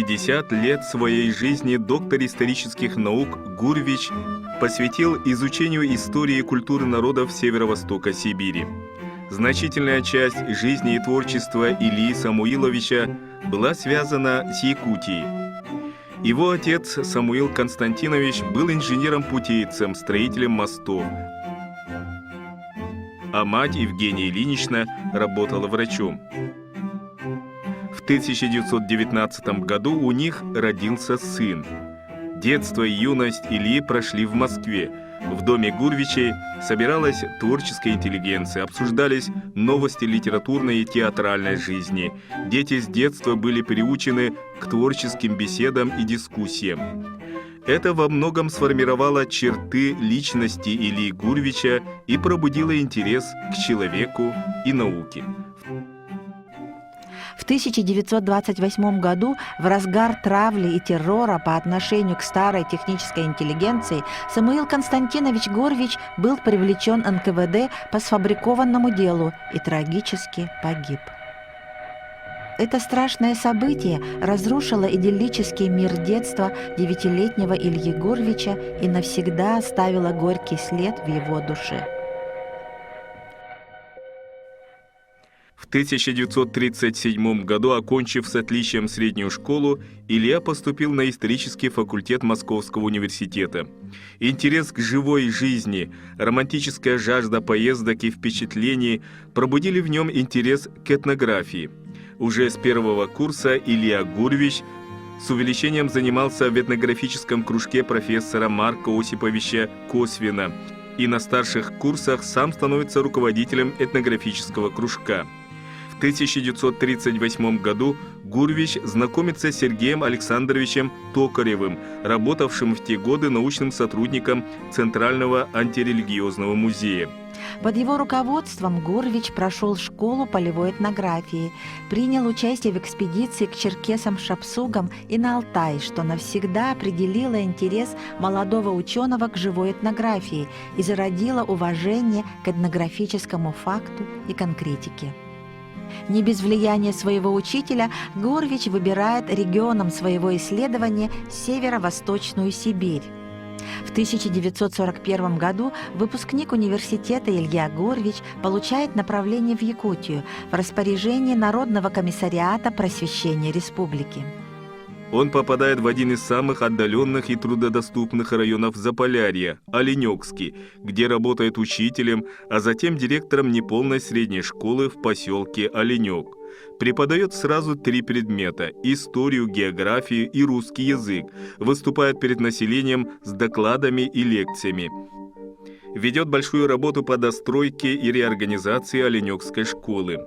50 лет своей жизни доктор исторических наук Гурвич посвятил изучению истории и культуры народов Северо-Востока Сибири. Значительная часть жизни и творчества Ильи Самуиловича была связана с Якутией. Его отец Самуил Константинович был инженером-путейцем, строителем мостов, а мать Евгения Ильинична работала врачом. В 1919 году у них родился сын. Детство и юность Ильи прошли в Москве. В доме Гурвичей собиралась творческая интеллигенция, обсуждались новости литературной и театральной жизни. Дети с детства были приучены к творческим беседам и дискуссиям. Это во многом сформировало черты личности Ильи Гурвича и пробудило интерес к человеку и науке. В 1928 году, в разгар травли и террора по отношению к старой технической интеллигенции, Самуил Константинович Гурвич был привлечен НКВД по сфабрикованному делу и трагически погиб. Это страшное событие разрушило идиллический мир детства 9-летнего Ильи Гурвича и навсегда оставило горький след в его душе. В 1937 году, окончив с отличием среднюю школу, Илья поступил на исторический факультет Московского университета. Интерес к живой жизни, романтическая жажда поездок и впечатлений пробудили в нем интерес к этнографии. Уже с первого курса Илья Гурвич с увеличением занимался в этнографическом кружке профессора Марка Осиповича Косвина и на старших курсах сам становится руководителем этнографического кружка. В 1938 году Гурвич знакомится с Сергеем Александровичем Токаревым, работавшим в те годы научным сотрудником Центрального антирелигиозного музея. Под его руководством Гурвич прошел школу полевой этнографии, принял участие в экспедиции к черкесам-шапсугам и на Алтай, что навсегда определило интерес молодого ученого к живой этнографии и зародило уважение к этнографическому факту и конкретике. Не без влияния своего учителя Гурвич выбирает регионом своего исследования Северо-Восточную Сибирь. В 1941 году выпускник университета Илья Гурвич получает направление в Якутию в распоряжении Народного комиссариата просвещения республики. Он попадает в один из самых отдаленных и труднодоступных районов Заполярья – Оленёкский, где работает учителем, а затем директором неполной средней школы в поселке Оленёк. Преподает сразу 3 предмета – историю, географию и русский язык, выступает перед населением с докладами и лекциями. Ведет большую работу по достройке и реорганизации Оленёкской школы.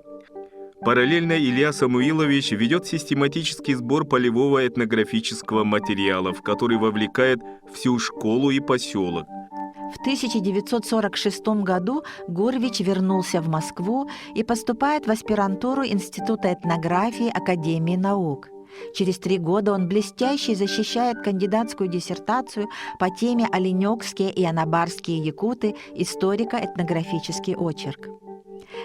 Параллельно Илья Самуилович ведет систематический сбор полевого этнографического материала, в который вовлекает всю школу и поселок. В 1946 году Гурвич вернулся в Москву и поступает в аспирантуру Института этнографии Академии наук. Через 3 года он блестяще защищает кандидатскую диссертацию по теме «Оленёкские и анабарские якуты. Историко-этнографический очерк».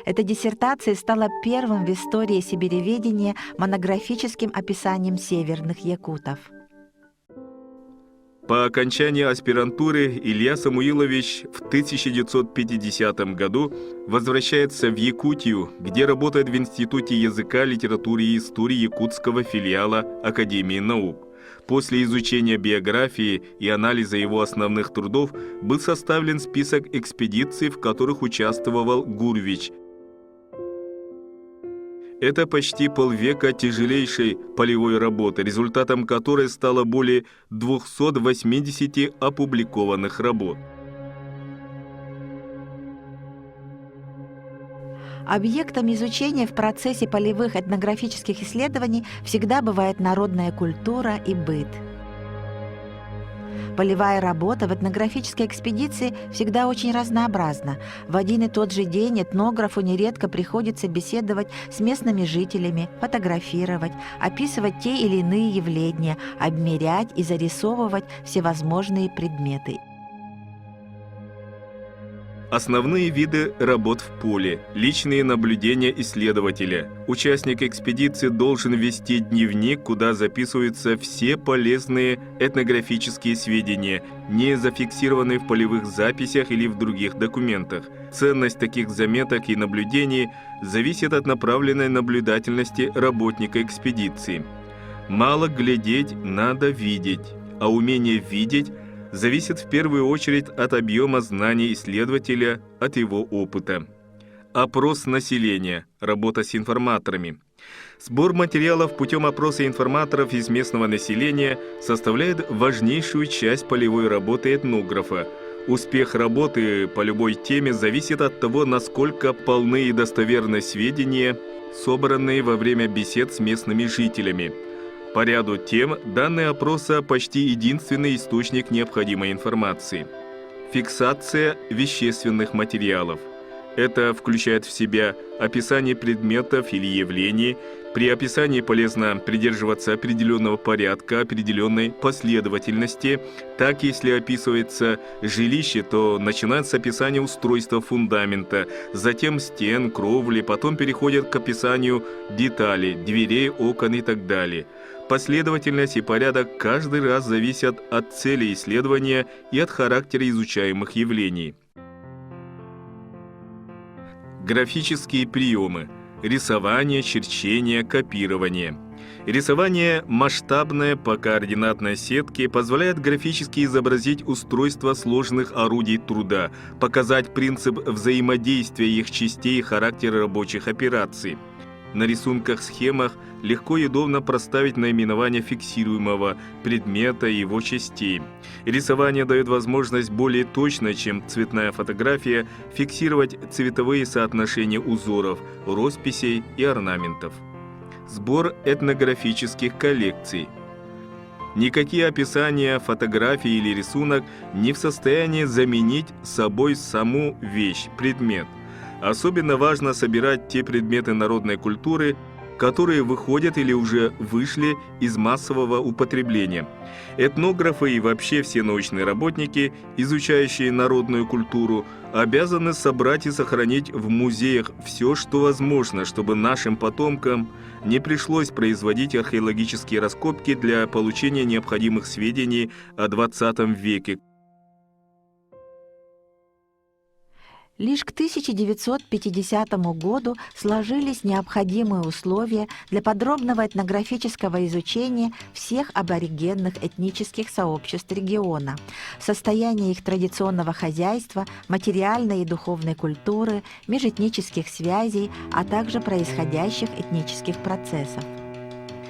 Эта диссертация стала первым в истории сибиреведения монографическим описанием северных якутов. По окончании аспирантуры Илья Самуилович в 1950 году возвращается в Якутию, где работает в Институте языка, литературы и истории якутского филиала Академии наук. После изучения биографии и анализа его основных трудов был составлен список экспедиций, в которых участвовал Гурвич. Это почти полвека тяжелейшей полевой работы, результатом которой стало более 280 опубликованных работ. Объектом изучения в процессе полевых этнографических исследований всегда бывает народная культура и быт. Полевая работа в этнографической экспедиции всегда очень разнообразна. В один и тот же день этнографу нередко приходится беседовать с местными жителями, фотографировать, описывать те или иные явления, обмерять и зарисовывать всевозможные предметы. Основные виды работ в поле, личные наблюдения исследователя. Участник экспедиции должен вести дневник, куда записываются все полезные этнографические сведения, не зафиксированные в полевых записях или в других документах. Ценность таких заметок и наблюдений зависит от направленной наблюдательности работника экспедиции. Мало глядеть, надо видеть, а умение видеть зависит в первую очередь от объема знаний исследователя, от его опыта. Опрос населения, работа с информаторами. Сбор материалов путем опроса информаторов из местного населения составляет важнейшую часть полевой работы этнографа. Успех работы по любой теме зависит от того, насколько полны и достоверны сведения, собранные во время бесед с местными жителями. По ряду тем данные опроса почти единственный источник необходимой информации. Фиксация вещественных материалов. Это включает в себя описание предметов или явлений. При описании полезно придерживаться определенного порядка, определенной последовательности. Так, если описывается жилище, то начинается с описания устройства фундамента, затем стен, кровли, потом переходят к описанию деталей, дверей, окон и так далее. Последовательность и порядок каждый раз зависят от цели исследования и от характера изучаемых явлений. Графические приемы. Рисование, черчение, копирование. Рисование масштабное по координатной сетке позволяет графически изобразить устройство сложных орудий труда, показать принцип взаимодействия их частей и характер рабочих операций. На рисунках-схемах легко и удобно проставить наименование фиксируемого предмета и его частей. Рисование дает возможность более точно, чем цветная фотография, фиксировать цветовые соотношения узоров, росписей и орнаментов. Сбор этнографических коллекций. Никакие описания, фотографии или рисунок не в состоянии заменить собой саму вещь, предмет. Особенно важно собирать те предметы народной культуры, которые выходят или уже вышли из массового употребления. Этнографы и вообще все научные работники, изучающие народную культуру, обязаны собрать и сохранить в музеях все, что возможно, чтобы нашим потомкам не пришлось производить археологические раскопки для получения необходимых сведений о XX веке. Лишь к 1950 году сложились необходимые условия для подробного этнографического изучения всех аборигенных этнических сообществ региона, состояния их традиционного хозяйства, материальной и духовной культуры, межэтнических связей, а также происходящих этнических процессов.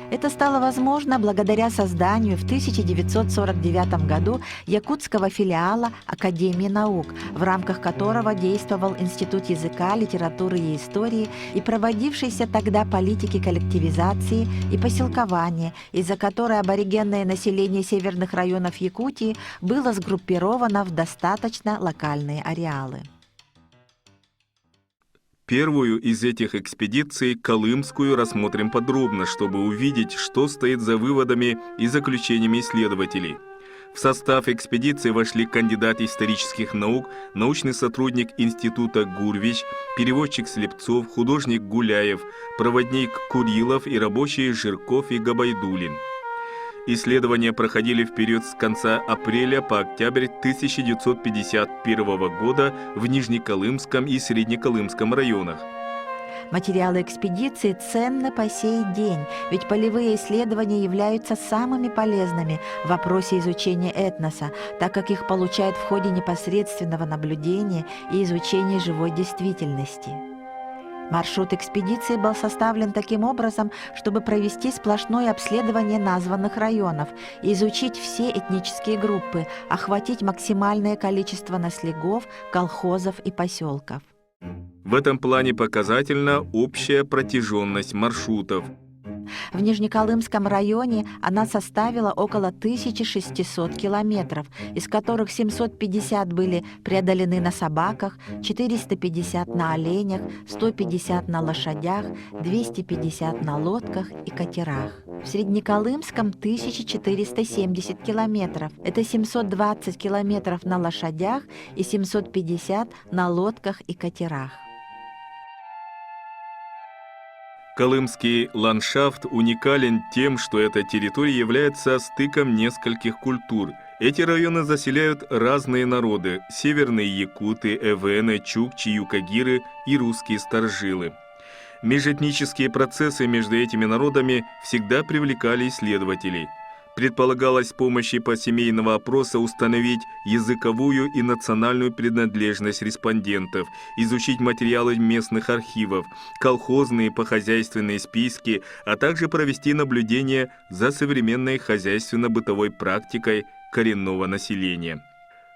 Это стало возможно благодаря созданию в 1949 году якутского филиала Академии наук, в рамках которого действовал Институт языка, литературы и истории и проводившейся тогда политики коллективизации и поселкования, из-за которой аборигенное население северных районов Якутии было сгруппировано в достаточно локальные ареалы. Первую из этих экспедиций, Колымскую, рассмотрим подробно, чтобы увидеть, что стоит за выводами и заключениями исследователей. В состав экспедиции вошли кандидат исторических наук, научный сотрудник Института Гурвич, переводчик Слепцов, художник Гуляев, проводник Курилов и рабочие Жирков и Габайдулин. Исследования проходили в период с конца апреля по октябрь 1951 года в Нижнеколымском и Среднеколымском районах. Материалы экспедиции ценны по сей день, ведь полевые исследования являются самыми полезными в вопросе изучения этноса, так как их получают в ходе непосредственного наблюдения и изучения живой действительности. Маршрут экспедиции был составлен таким образом, чтобы провести сплошное обследование названных районов, изучить все этнические группы, охватить максимальное количество наследов, колхозов и поселков. В этом плане показательна общая протяженность маршрутов. В Нижнеколымском районе она составила около 1600 километров, из которых 750 были преодолены на собаках, 450 на оленях, 150 на лошадях, 250 на лодках и катерах. В Среднеколымском 1470 километров. Это 720 километров на лошадях и 750 на лодках и катерах. Колымский ландшафт уникален тем, что эта территория является стыком нескольких культур. Эти районы заселяют разные народы – северные якуты, эвены, чукчи, юкагиры и русские старжилы. Межэтнические процессы между этими народами всегда привлекали исследователей. Предполагалось с помощью посемейного опроса установить языковую и национальную принадлежность респондентов, изучить материалы местных архивов, колхозные и похозяйственные списки, а также провести наблюдение за современной хозяйственно-бытовой практикой коренного населения.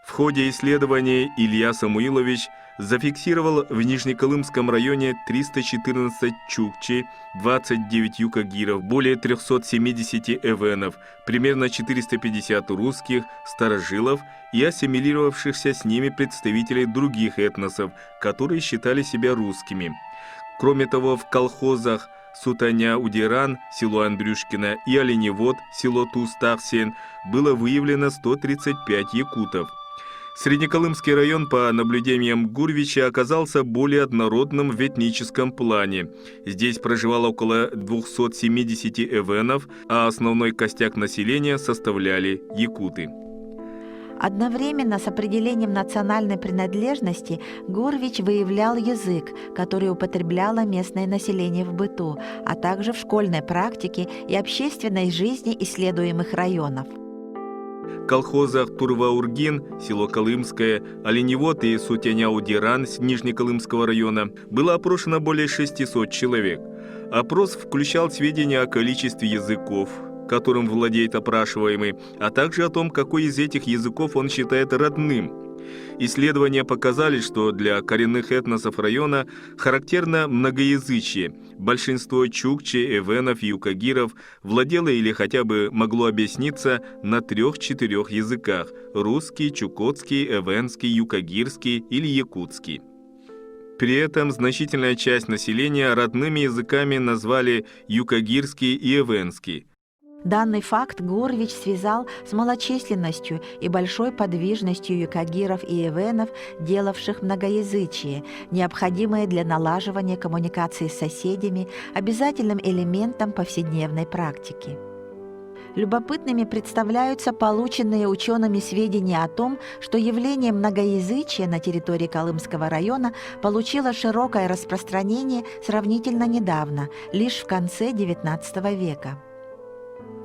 В ходе исследования Илья Самуилович зафиксировал в Нижнеколымском районе 314 чукчи, 29 юкагиров, более 370 эвенов, примерно 450 русских, старожилов и ассимилировавшихся с ними представителей других этносов, которые считали себя русскими. Кроме того, в колхозах Сутаня-Удиран, село Андрюшкино, и Оленевод, село Тустахсен, было выявлено 135 якутов. Среднеколымский район, по наблюдениям Гурвича, оказался более однородным в этническом плане. Здесь проживало около 270 эвенов, а основной костяк населения составляли якуты. Одновременно с определением национальной принадлежности Гурвич выявлял язык, который употребляло местное население в быту, а также в школьной практике и общественной жизни исследуемых районов. В колхозах Турва-Ургин, село Колымское, Оленевод и Сутяня-Удиран с Нижнеколымского района было опрошено более 600 человек. Опрос включал сведения о количестве языков, которым владеет опрашиваемый, а также о том, какой из этих языков он считает родным. Исследования показали, что для коренных этносов района характерно многоязычие. Большинство чукчи, эвенов и юкагиров владело или хотя бы могло объясниться на 3-4 языках – русский, чукотский, эвенский, юкагирский или якутский. При этом значительная часть населения родными языками назвали юкагирский и эвенский. Данный факт Гурвич связал с малочисленностью и большой подвижностью юкагиров и эвенов, делавших многоязычие, необходимое для налаживания коммуникации с соседями, обязательным элементом повседневной практики. Любопытными представляются полученные учеными сведения о том, что явление многоязычия на территории Колымского района получило широкое распространение сравнительно недавно, лишь в конце XIX века.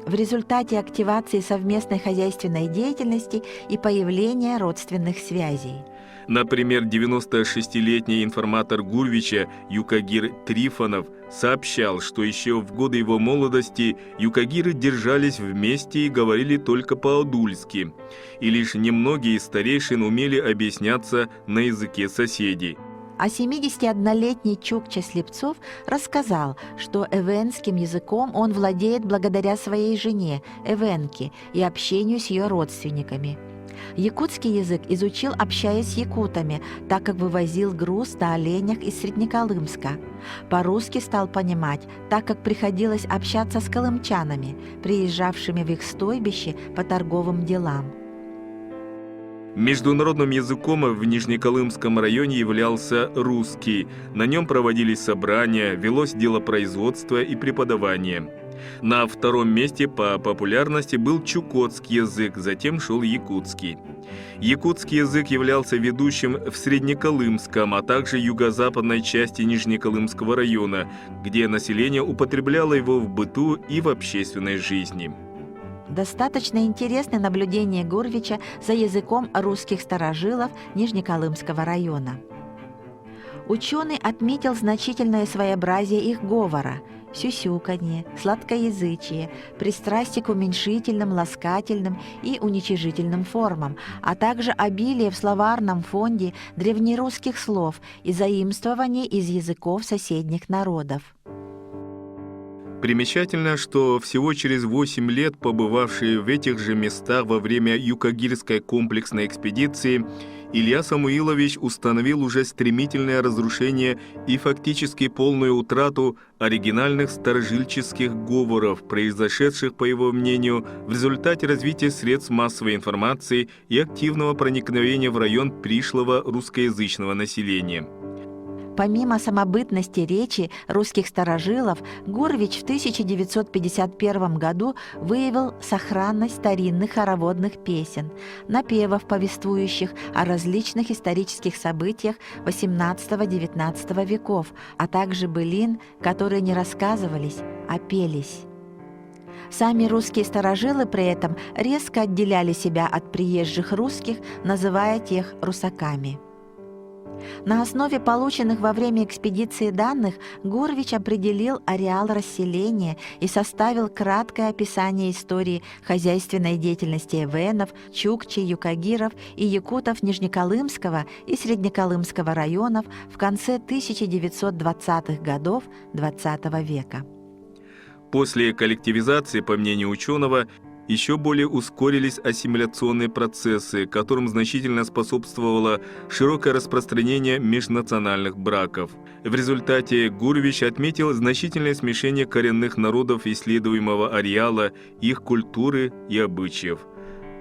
В результате активации совместной хозяйственной деятельности и появления родственных связей. Например, 96-летний информатор Гурвича Юкагир Трифонов сообщал, что еще в годы его молодости юкагиры держались вместе и говорили только по-адульски, и лишь немногие из старейшин умели объясняться на языке соседей. А 71-летний чукча Слепцов рассказал, что эвенским языком он владеет благодаря своей жене, эвенке, и общению с ее родственниками. Якутский язык изучил, общаясь с якутами, так как вывозил груз на оленях из Среднеколымска. По-русски стал понимать, так как приходилось общаться с колымчанами, приезжавшими в их стойбище по торговым делам. Международным языком в Нижнеколымском районе являлся русский. На нем проводились собрания, велось делопроизводство и преподавание. На втором месте по популярности был чукотский язык, затем шел якутский. Якутский язык являлся ведущим в Среднеколымском, а также юго-западной части Нижнеколымского района, где население употребляло его в быту и в общественной жизни. Достаточно интересны наблюдения Гурвича за языком русских старожилов Нижнеколымского района. Ученый отметил значительное своеобразие их говора, сюсюканье, сладкоязычие, пристрастие к уменьшительным, ласкательным и уничижительным формам, а также обилие в словарном фонде древнерусских слов и заимствований из языков соседних народов. Примечательно, что всего через 8 лет, побывавший в этих же местах во время Юкагирской комплексной экспедиции, Илья Самуилович установил уже стремительное разрушение и фактически полную утрату оригинальных старожильческих говоров, произошедших, по его мнению, в результате развития средств массовой информации и активного проникновения в район пришлого русскоязычного населения. Помимо самобытности речи русских старожилов, Гурвич в 1951 году выявил сохранность старинных хороводных песен, напевов, повествующих о различных исторических событиях XVIII-XIX веков, а также былин, которые не рассказывались, а пелись. Сами русские старожилы при этом резко отделяли себя от приезжих русских, называя тех русаками. На основе полученных во время экспедиции данных Гурвич определил ареал расселения и составил краткое описание истории хозяйственной деятельности эвенов, чукчей, юкагиров и якутов Нижнеколымского и Среднеколымского районов в конце 1920-х годов XX века. После коллективизации, по мнению ученого, еще более ускорились ассимиляционные процессы, которым значительно способствовало широкое распространение межнациональных браков. В результате Гурвич отметил значительное смешение коренных народов исследуемого ареала, их культуры и обычаев.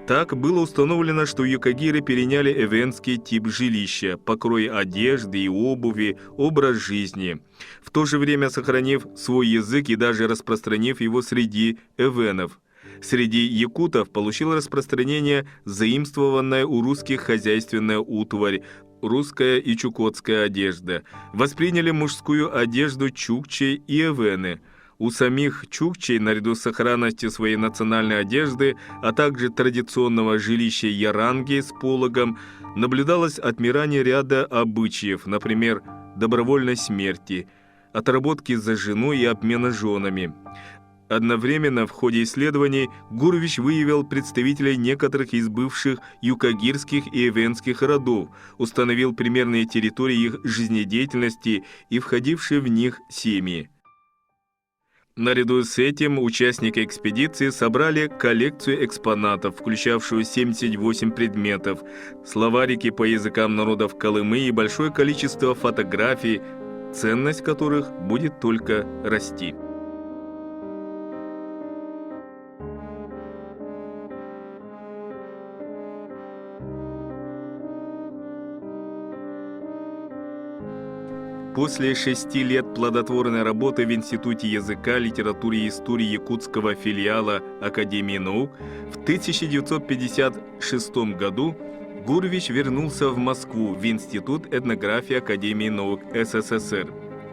Так было установлено, что юкагиры переняли эвенский тип жилища, покрой одежды и обуви, образ жизни, в то же время сохранив свой язык и даже распространив его среди эвенов. Среди якутов получила распространение заимствованная у русских хозяйственная утварь, русская и чукотская одежда. Восприняли мужскую одежду чукчей и эвены. У самих чукчей, наряду с сохранностью своей национальной одежды, а также традиционного жилища яранги с пологом, наблюдалось отмирание ряда обычаев, например, добровольной смерти, отработки за жену и обмена женами. Одновременно в ходе исследований Гурвич выявил представителей некоторых из бывших юкагирских и эвенских родов, установил примерные территории их жизнедеятельности и входившие в них семьи. Наряду с этим участники экспедиции собрали коллекцию экспонатов, включавшую 78 предметов, словарики по языкам народов Колымы и большое количество фотографий, ценность которых будет только расти. После 6 лет плодотворной работы в Институте языка, литературы и истории якутского филиала Академии наук в 1956 году Гурвич вернулся в Москву в Институт этнографии Академии наук СССР.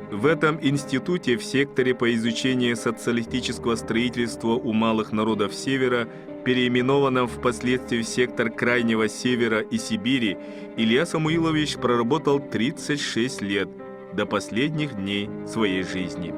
В этом институте в секторе по изучению социалистического строительства у малых народов Севера, переименованном впоследствии в сектор Крайнего Севера и Сибири, Илья Самуилович проработал 36 лет, до последних дней своей жизни.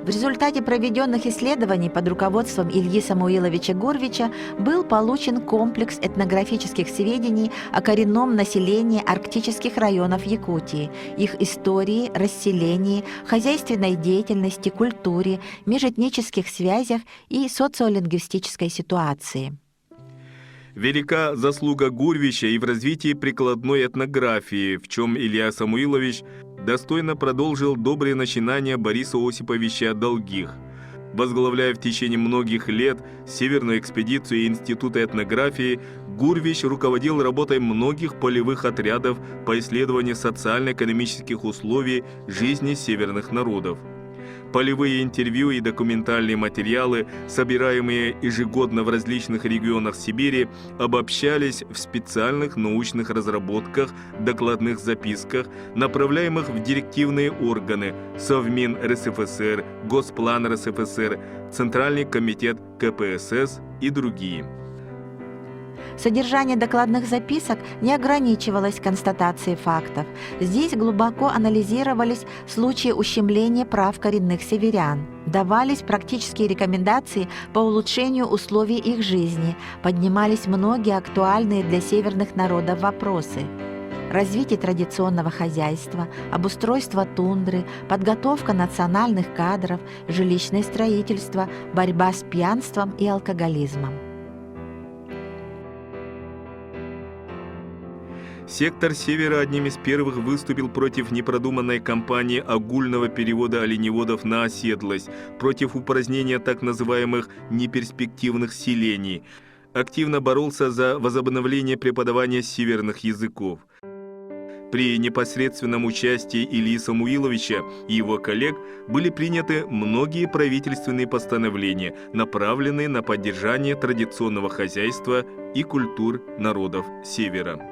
В результате проведенных исследований под руководством Ильи Самуиловича Гурвича был получен комплекс этнографических сведений о коренном населении арктических районов Якутии, их истории, расселении, хозяйственной деятельности, культуре, межэтнических связях и социолингвистической ситуации. Велика заслуга Гурвича и в развитии прикладной этнографии, в чем Илья Самуилович достойно продолжил добрые начинания Бориса Осиповича Долгих. Возглавляя в течение многих лет Северную экспедицию Института этнографии, Гурвич руководил работой многих полевых отрядов по исследованию социально-экономических условий жизни северных народов. Полевые интервью и документальные материалы, собираемые ежегодно в различных регионах Сибири, обобщались в специальных научных разработках, докладных записках, направляемых в директивные органы Совмин РСФСР, Госплан РСФСР, Центральный комитет КПСС и другие. Содержание докладных записок не ограничивалось констатацией фактов. Здесь глубоко анализировались случаи ущемления прав коренных северян, давались практические рекомендации по улучшению условий их жизни, поднимались многие актуальные для северных народов вопросы. развитие традиционного хозяйства, обустройство тундры, подготовка национальных кадров, жилищное строительство, борьба с пьянством и алкоголизмом. Сектор Севера одним из первых выступил против непродуманной кампании огульного перевода оленеводов на оседлость, против упразднения так называемых неперспективных селений, активно боролся за возобновление преподавания северных языков. При непосредственном участии Ильи Самуиловича и его коллег были приняты многие правительственные постановления, направленные на поддержание традиционного хозяйства и культур народов Севера.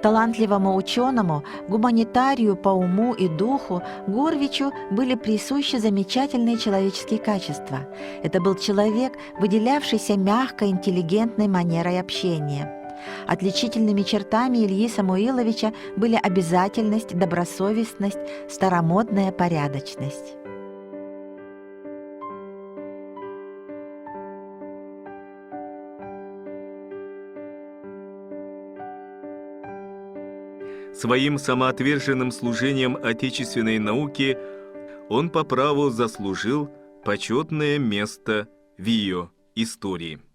Талантливому ученому, гуманитарию по уму и духу Гурвичу были присущи замечательные человеческие качества. Это был человек, выделявшийся мягкой, интеллигентной манерой общения. Отличительными чертами Ильи Самуиловича были обязательность, добросовестность, старомодная порядочность. Своим самоотверженным служением отечественной науке он по праву заслужил почетное место в ее истории.